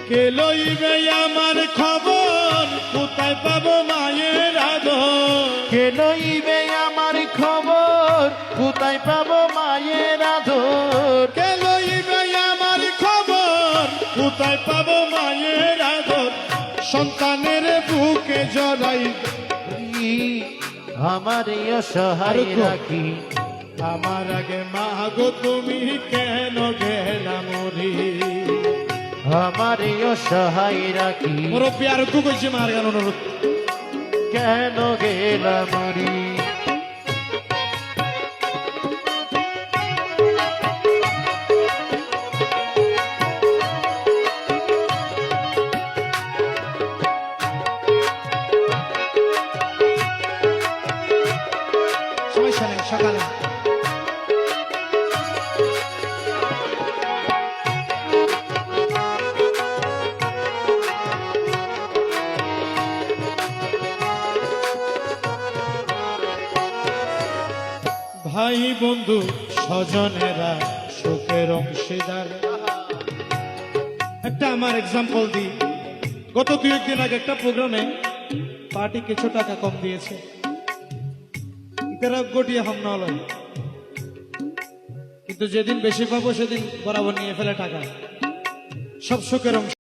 কে লইবে আমার খবর, কোথায় পাবো মায়ের আদর? কে লইবে আমার খবর, কোথায় পাবো মায়ের আদর? কে লইবে আমার খবর, কোথায় পাবো মায়ের আদর? সন্তানের বুকে জড়াই আমার এই অসহায় রাখি। আমার আগে মা গো তুমি কেন গেলা মরি? আমার এই অসহায় রাখি, মুরব্বী আর কু কইছে মার গান অনুরোধ। কেন গেলাম মরি? সমস্যা নেই, সকালে ভাই বন্ধু স্বজনেরা সুখের অংশীদার। একটা আমার এক্সাম্পল দিই, গত 2 দিন আগে একটা প্রোগ্রামে পার্টি কিছু টাকা কম দিয়েছে, গটিয়ে হামনা হলো, কিন্তু যেদিন বেশি পাবো সেদিন বরাবর নিয়ে ফেলে টাকা। সব সুখের অংশ।